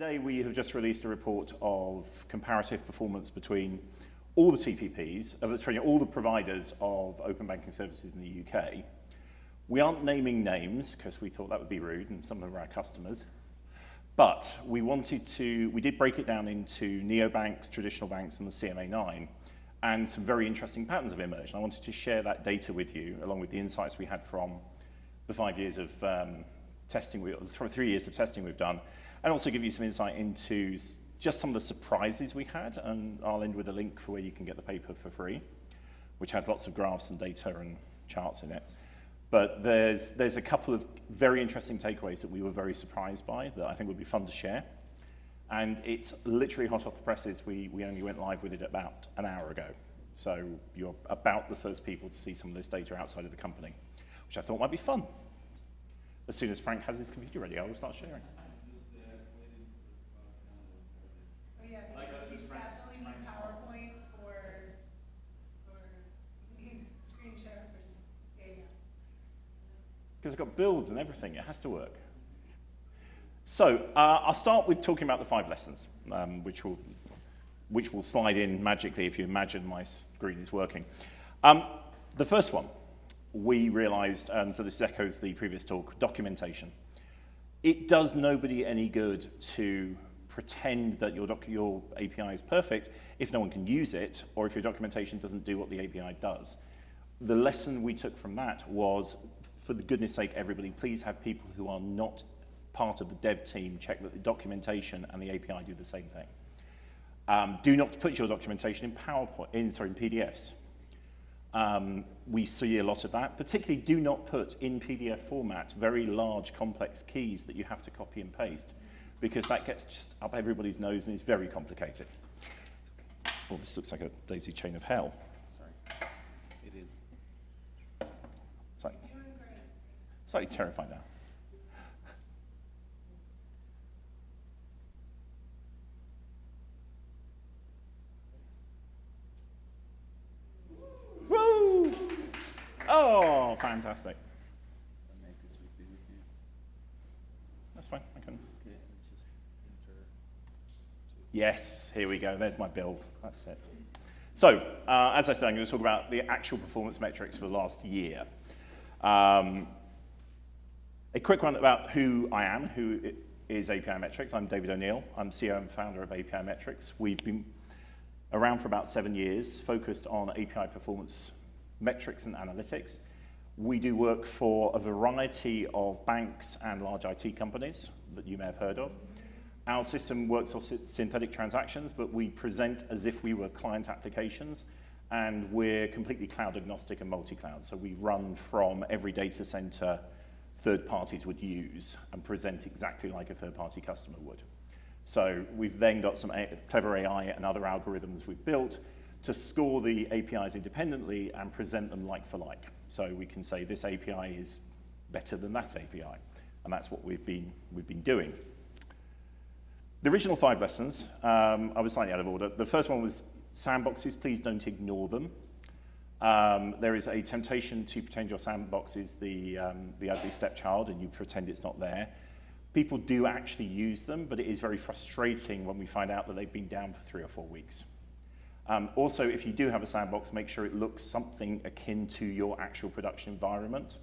today we have just released a report of comparative performance between all the TPPs, all the providers of open banking services in the UK. We aren't naming names because we thought that would be rude and some of them are our customers. But we did break it down into neobanks, traditional banks and the CMA9, and some very interesting patterns have emerged. I wanted to share that data with you along with the insights we had from the 5 years of testing, 3 years of testing we've done, and also give you some insight into just some of the surprises we had, and I'll end with a link for where you can get the paper for free, which has lots of graphs and data and charts in it. But there's a couple of very interesting takeaways that we were very surprised by that I think would be fun to share. And it's literally hot off the presses. We only went live with it about an hour ago. So you're about the first people to see some of this data outside of the company, which I thought might be fun. As soon as Frank has his computer ready, I will start sharing. Oh yeah, because you only need PowerPoint or you need screen share for data. Because it's got builds and everything, it has to work. So I'll start with talking about the 5 lessons, which will slide in magically if you imagine my screen is working. The first one, we realized, so this echoes the previous talk, documentation. It does nobody any good to pretend that your API is perfect if no one can use it, or if your documentation doesn't do what the API does. The lesson we took from that was, for the goodness sake, everybody, please have people who are not part of the dev team check that the documentation and the API do the same thing. Do not put your documentation in PowerPoint, in PDFs. We see a lot of that. Particularly, do not put in PDF format very large, complex keys that you have to copy and paste, because that gets just up everybody's nose and is very complicated. Well, this looks like a daisy chain of hell. Sorry, it is. Slightly terrified now. Woo! Oh, fantastic. That's fine, I can. Yes, here we go, there's my build, that's it. So, as I said, I'm going to talk about the actual performance metrics for the last year. A quick one about who I am, who is API Metrics. I'm David O'Neill. I'm CEO and founder of API Metrics. We've been around for about 7 years, focused on API performance metrics and analytics. We do work for a variety of banks and large IT companies that you may have heard of. Our system works off synthetic transactions, but we present as if we were client applications, and we're completely cloud agnostic and multi-cloud. So we run from every data center third parties would use and present exactly like a third-party customer would. So we've then got some clever AI and other algorithms we've built to score the APIs independently and present them like for like. So we can say this API is better than that API, and that's what we've been doing. The original 5 lessons, I was slightly out of order. The first one was sandboxes, please don't ignore them. There is a temptation to pretend your sandbox is the ugly stepchild and you pretend it's not there. People do actually use them, but it is very frustrating when we find out that they've been down for 3 or 4 weeks. Also, if you do have a sandbox, make sure it looks something akin to your actual production environment.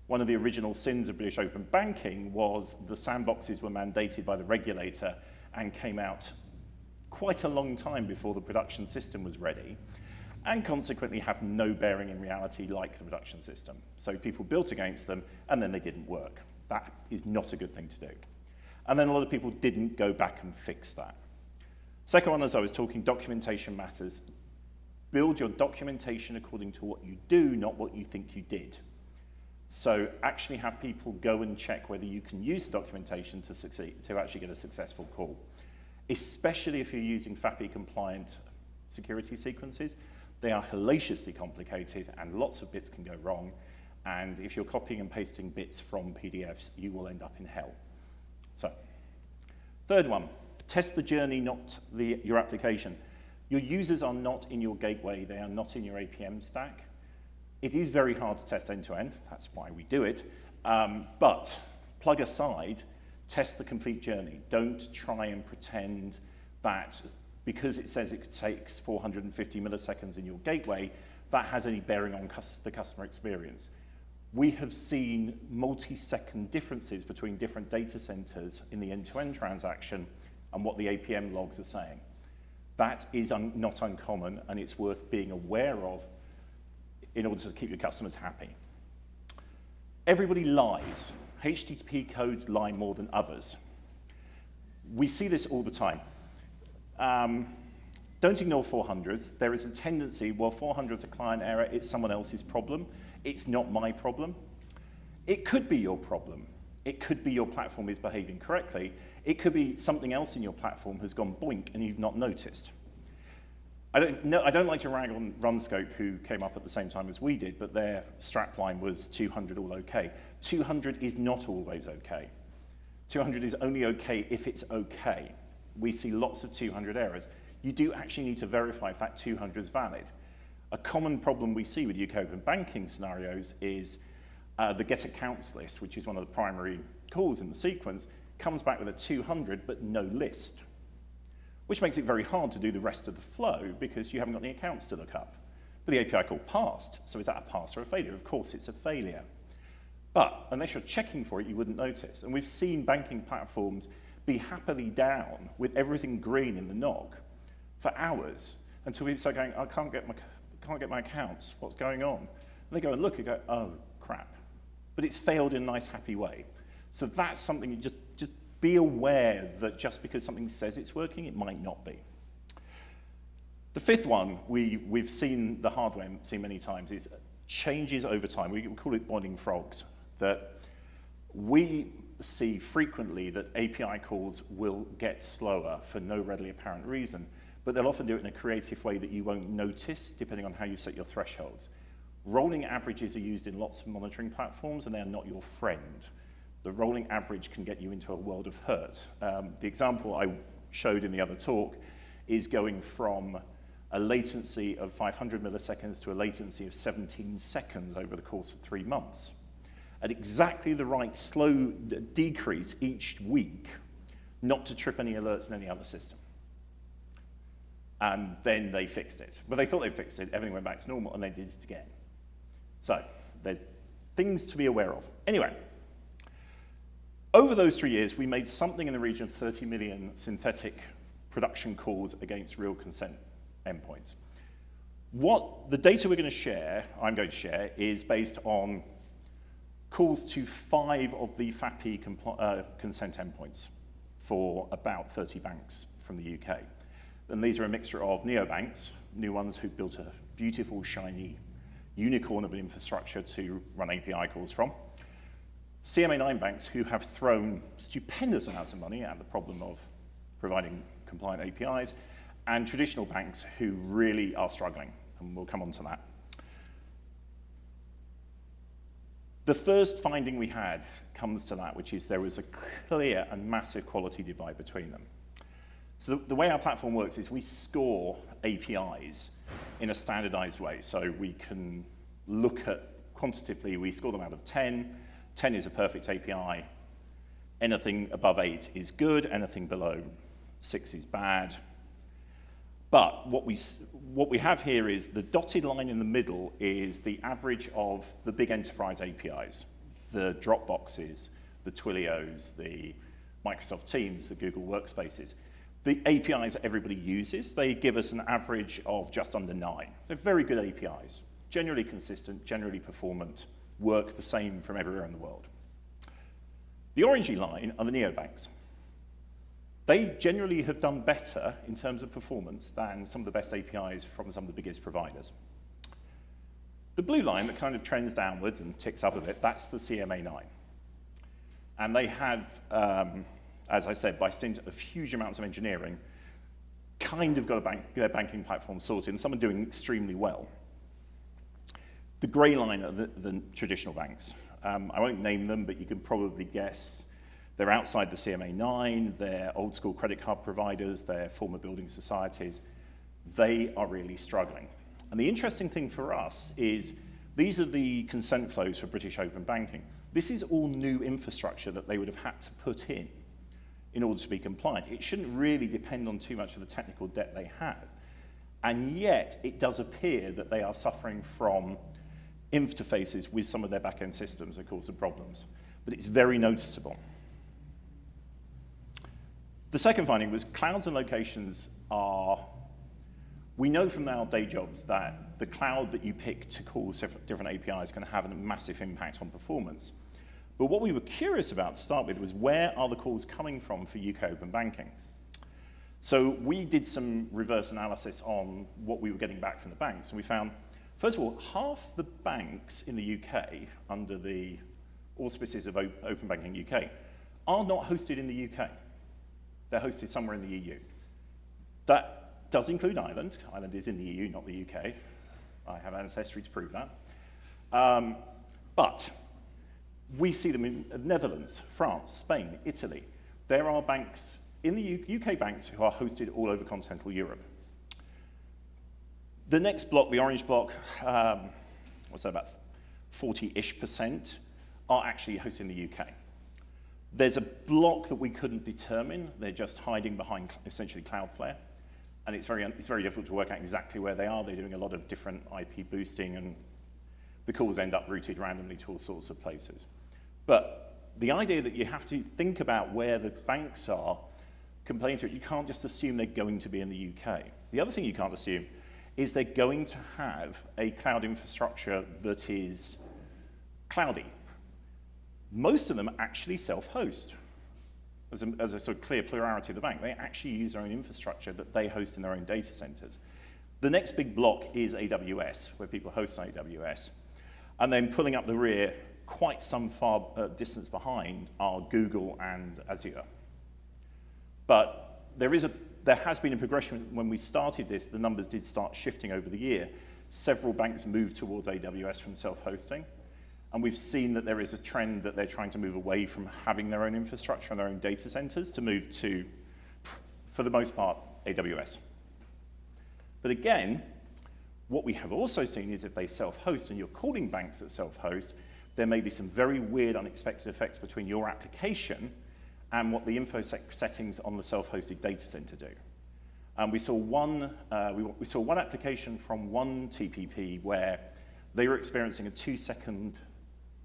One of the original sins of British open banking was the sandboxes were mandated by the regulator and came out quite a long time before the production system was ready, and consequently have no bearing in reality like the production system. So people built against them, and then they didn't work. That is not a good thing to do. And then a lot of people didn't go back and fix that. Second one, as I was talking, documentation matters. Build your documentation according to what you do, not what you think you did. So actually have people go and check whether you can use the documentation to succeed, to actually get a successful call. Especially if you're using FAPI compliant security sequences. They are hellaciously complicated and lots of bits can go wrong. And if you're copying and pasting bits from PDFs, you will end up in hell. So, third one, test the journey, not your application. Your users are not in your gateway, they are not in your APM stack. It is very hard to test end-to-end, that's why we do it. But plug aside, Test the complete journey. Don't try and pretend that because it says it takes 450 milliseconds in your gateway, that has any bearing on the customer experience. We have seen multi-second differences between different data centers in the end-to-end transaction and what the APM logs are saying. That is not uncommon, and it's worth being aware of in order to keep your customers happy. Everybody lies. HTTP codes lie more than others. We see this all the time. Don't ignore 400s. There is a tendency, well, 400's a client error, it's someone else's problem. It's not my problem. It could be your problem. It could be your platform is behaving correctly. It could be something else in your platform has gone boink and you've not noticed. I don't like to rag on RunScope, who came up at the same time as we did, but their strapline was 200 all okay. 200 is not always okay. 200 is only okay if it's okay. We see lots of 200 errors. You do actually need to verify if that 200 is valid. A common problem we see with UK open banking scenarios is the get accounts list, which is one of the primary calls in the sequence, comes back with a 200 but no list, which makes it very hard to do the rest of the flow because you haven't got any accounts to look up. But the API call passed, so is that a pass or a failure? Of course it's a failure. But unless you're checking for it, you wouldn't notice. And we've seen banking platforms be happily down with everything green in the NOG for hours until people start going, I can't get my accounts, what's going on? And they go and look and go, oh, crap. But it's failed in a nice, happy way. So that's something you just be aware that just because something says it's working, it might not be. The fifth one we've seen the hardware seen many times is changes over time. We call it boiling frogs. That we see frequently that API calls will get slower for no readily apparent reason, but they'll often do it in a creative way that you won't notice depending on how you set your thresholds. Rolling averages are used in lots of monitoring platforms and they're not your friend. The rolling average can get you into a world of hurt. The example I showed in the other talk is going from a latency of 500 milliseconds to a latency of 17 seconds over the course of 3 months. At exactly the right slow decrease each week, not to trip any alerts in any other system. And then they fixed it. But they thought they fixed it, everything went back to normal, and they did it again. So there's things to be aware of. Anyway, over those 3 years, we made something in the region of 30 million synthetic production calls against real consent endpoints. What the data we're going to share, I'm going to share, is based on calls to 5 of the FAPI consent endpoints for about 30 banks from the UK. And these are a mixture of neobanks, new ones who built a beautiful, shiny unicorn of an infrastructure to run API calls from, CMA9 banks who have thrown stupendous amounts of money at the problem of providing compliant APIs, and traditional banks who really are struggling, and we'll come on to that. The first finding we had comes to that, which is there was a clear and massive quality divide between them. So the way our platform works is we score APIs in a standardized way. So we can look at, quantitatively, we score them out of 10. 10 is a perfect API. Anything above 8 is good. Anything below 6 is bad. But what we have here is the dotted line in the middle is the average of the big enterprise APIs, the Dropboxes, the Twilios, the Microsoft Teams, the Google Workspaces. The APIs that everybody uses, they give us an average of just under 9. They're very good APIs, generally consistent, generally performant, work the same from everywhere in the world. The orangey line are the neobanks. They generally have done better in terms of performance than some of the best APIs from some of the biggest providers. The blue line that kind of trends downwards and ticks up a bit, that's the CMA9. And they have, as I said, by stint of huge amounts of engineering, kind of got their banking platform sorted, and some are doing extremely well. The grey line are the traditional banks. I won't name them, but you can probably guess. They're outside the CMA9, they're old school credit card providers, they're former building societies. They are really struggling. And the interesting thing for us is These are the consent flows for British open banking. This is all new infrastructure that they would have had to put in order to be compliant. It shouldn't really depend on too much of the technical debt they have. And yet, it does appear that they are suffering from interfaces with some of their back-end systems that cause them problems. But it's very noticeable. The second finding was clouds and locations are, we know from our day jobs that the cloud that you pick to call different APIs is going to have a massive impact on performance. But what we were curious about to start with was where are the calls coming from for UK open banking? So we did some reverse analysis on what we were getting back from the banks, and we found, first of all, half the banks in the UK, under the auspices of Open Banking UK, are not hosted in the UK. They're hosted somewhere in the EU. That does include Ireland. Ireland is in the EU, not the UK. I have ancestry to prove that. But we see them in the Netherlands, France, Spain, Italy. There are banks in the UK banks who are hosted all over continental Europe. The next block, the orange block, what's that, about 40-ish% are actually hosted in the UK. There's a block that we couldn't determine. They're just hiding behind essentially Cloudflare. And it's very difficult to work out exactly where they are. They're doing a lot of different IP boosting, and the calls end up routed randomly to all sorts of places. But the idea that you have to think about where the banks are complaining to it, you can't just assume they're going to be in the UK. The other thing you can't assume is they're going to have a cloud infrastructure that is cloudy. Most of them actually self-host. As a sort of clear plurality of the bank, they actually use their own infrastructure that they host in their own data centers. The next big block is AWS, where people host on AWS. And then pulling up the rear, quite some far distance behind, are Google and Azure. But there has been a progression. When we started this, the numbers did start shifting over the year. Several banks moved towards AWS from self-hosting. And we've seen that there is a trend that they're trying to move away from having their own infrastructure and their own data centers to move to, for the most part, AWS. But again, what we have also seen is if they self-host and you're calling banks that self-host, there may be some very weird, unexpected effects between your application and what the infosec settings on the self-hosted data center do. And we saw one application from one TPP where they were experiencing a 2-second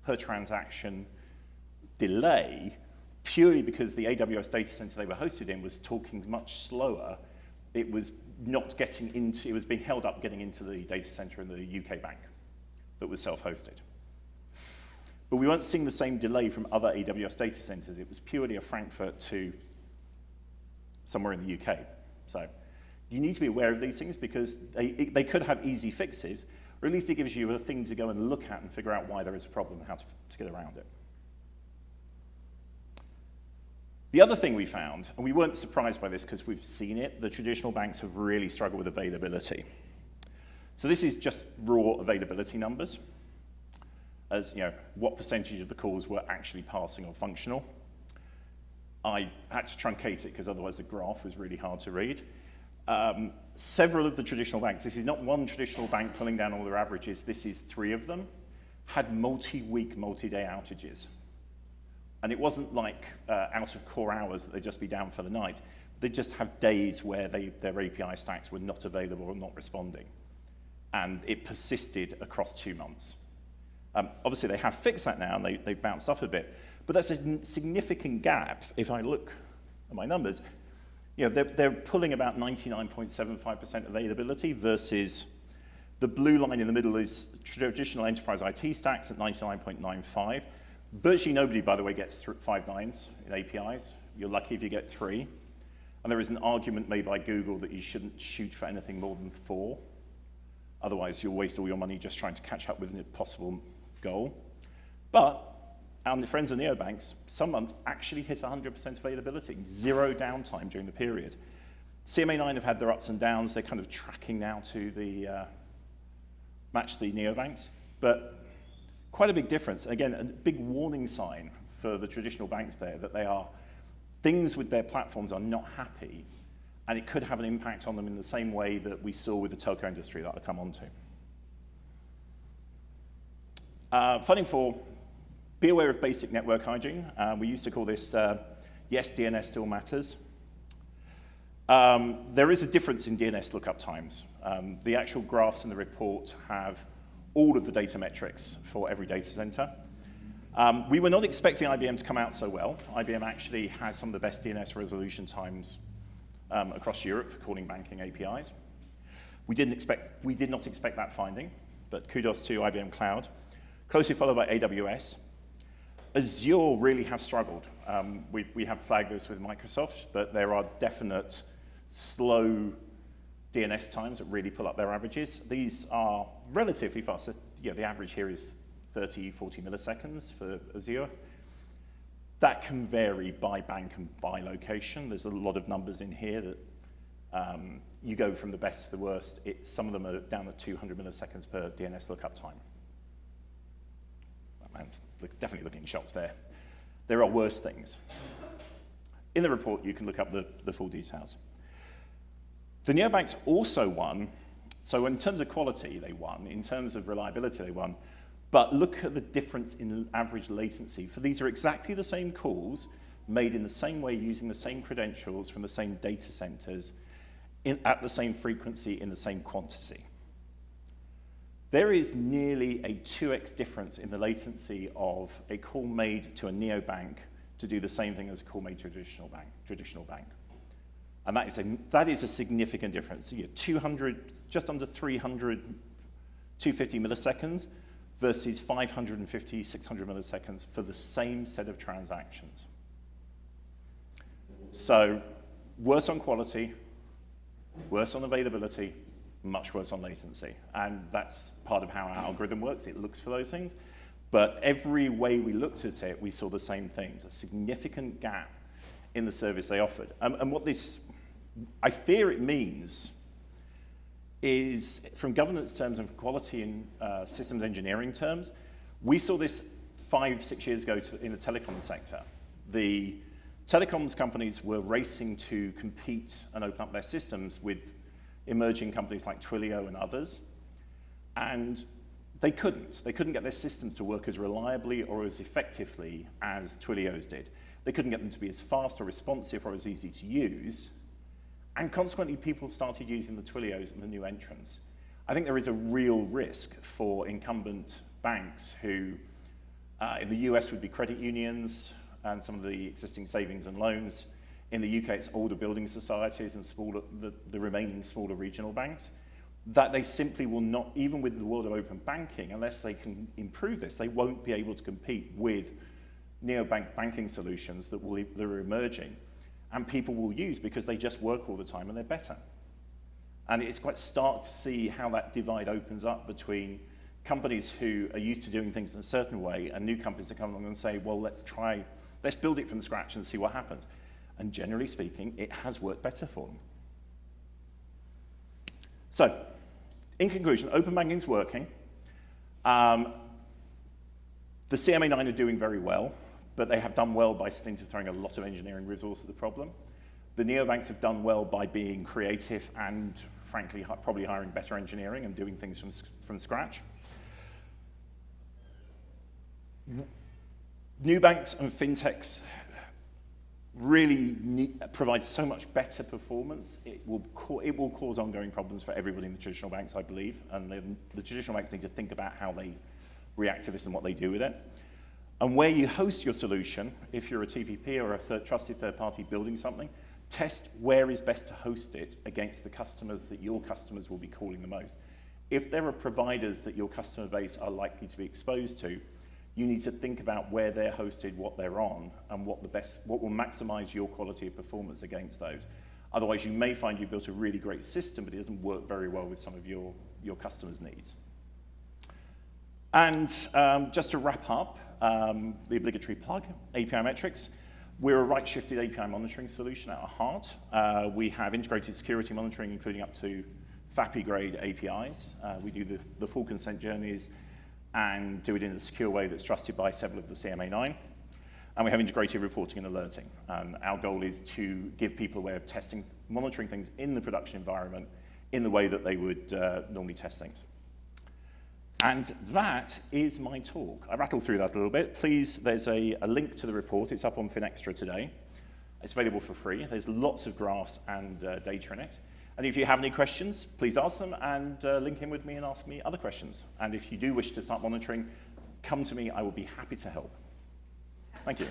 per transaction delay purely because the AWS data center they were hosted in was talking much slower. It was not getting into, it was being held up getting into the data center in the UK bank that was self-hosted. But we weren't seeing the same delay from other AWS data centers. It was purely a Frankfurt to somewhere in the UK. So you need to be aware of these things because they could have easy fixes, or at least it gives you a thing to go and look at and figure out why there is a problem and how to get around it. The other thing we found, and we weren't surprised by this because we've seen it, the traditional banks have really struggled with availability. So this is just raw availability numbers, as what percentage of the calls were actually passing or functional. I had to truncate it because otherwise the graph was really hard to read. Several of the traditional banks, this is not one traditional bank pulling down all their averages, this is 3 of them, had multi-week, multi-day outages. And it wasn't like out of core hours that they'd just be down for the night. They'd just have days where their API stacks were not available or not responding. And it persisted across 2 months. Obviously, they have fixed that now, and they've bounced up a bit. But that's a significant gap. If I look at my numbers, they're pulling about 99.75% availability versus the blue line in the middle is traditional enterprise IT stacks at 99.95. Virtually nobody, by the way, gets 5 nines in APIs. You're lucky if you get 3. And there is an argument made by Google that you shouldn't shoot for anything more than 4. Otherwise, you'll waste all your money just trying to catch up with an impossible goal. But our friends in neobanks, some months actually hit 100% availability, 0 downtime during the period. CMA9 have had their ups and downs. They're kind of tracking now to match the neobanks. But quite a big difference. Again, a big warning sign for the traditional banks there that things with their platforms are not happy, and it could have an impact on them in the same way that we saw with the telco industry that I'll come on to. Funding for be aware of basic network hygiene. We used to call this, yes, DNS still matters. There is a difference in DNS lookup times. The actual graphs in the report have all of the data metrics for every data center. We were not expecting IBM to come out so well. IBM actually has some of the best DNS resolution times across Europe for calling banking APIs. We did not expect that finding, but kudos to IBM Cloud. Closely followed by AWS. Azure really have struggled. We have flagged this with Microsoft, but there are definite slow DNS times that really pull up their averages. These are relatively fast. The average here is 30, 40 milliseconds for Azure. That can vary by bank and by location. There's a lot of numbers in here that you go from the best to the worst. Some of them are down at 200 milliseconds per DNS lookup time. I'm definitely looking shocked there. There are worse things. In the report, you can look up the full details. The neobanks also won. So in terms of quality, they won. In terms of reliability, they won. But look at the difference in average latency. For these are exactly the same calls made in the same way using the same credentials from the same data centers at the same frequency in the same quantity. There is nearly a 2x difference in the latency of a call made to a neobank to do the same thing as a call made to a traditional bank. And that is a significant difference. You get 200, just under 300, 250 milliseconds versus 550, 600 milliseconds for the same set of transactions. So worse on quality, worse on availability, much worse on latency. And that's part of how our algorithm works. It looks for those things. But every way we looked at it, we saw the same things, a significant gap in the service they offered. And what this, I fear it means, is from governance terms and quality and systems engineering terms, we saw this 5-6 years ago in the telecom sector. The telecoms companies were racing to compete and open up their systems with emerging companies like Twilio and others, and they couldn't. They couldn't get their systems to work as reliably or as effectively as Twilio's did. They couldn't get them to be as fast or responsive or as easy to use, and consequently people started using the Twilios and the new entrants. I think there is a real risk for incumbent banks who, in the US would be credit unions and some of the existing savings and loans. In the UK, it's older building societies and smaller, the remaining smaller regional banks, that they simply will not, even with the world of open banking, unless they can improve this, they won't be able to compete with neobank banking solutions that are emerging and people will use because they just work all the time and they're better. And it's quite stark to see how that divide opens up between companies who are used to doing things in a certain way and new companies that come along and say, well, let's build it from scratch and see what happens. And generally speaking, it has worked better for them. So, in conclusion, open banking is working. The CMA9 are doing very well, but they have done well by throwing a lot of engineering resource at the problem. The neobanks have done well by being creative and, frankly, probably hiring better engineering and doing things from scratch. New banks and fintechs really provides so much better performance. It will cause ongoing problems for everybody in the traditional banks, I believe, and the traditional banks need to think about how they react to this and what they do with it. And where you host your solution, if you're a TPP or a trusted third party building something, test where is best to host it against the customers that your customers will be calling the most. If there are providers that your customer base are likely to be exposed to, you need to think about where they're hosted, what they're on, and what will maximize your quality of performance against those. Otherwise, you may find you built a really great system, but it doesn't work very well with some of your customers' needs. And just to wrap up, the obligatory plug, API metrics. We're a right-shifted API monitoring solution at our heart. We have integrated security monitoring, including up to FAPI-grade APIs. We do the full consent journeys and do it in a secure way that's trusted by several of the CMA9. And we have integrated reporting and alerting. Our goal is to give people a way of monitoring things in the production environment in the way that they would normally test things. And that is my talk. I rattled through that a little bit. Please, there's a link to the report. It's up on Finextra today. It's available for free. There's lots of graphs and data in it. And if you have any questions, please ask them and link in with me and ask me other questions. And if you do wish to start monitoring, come to me. I will be happy to help. Thank you.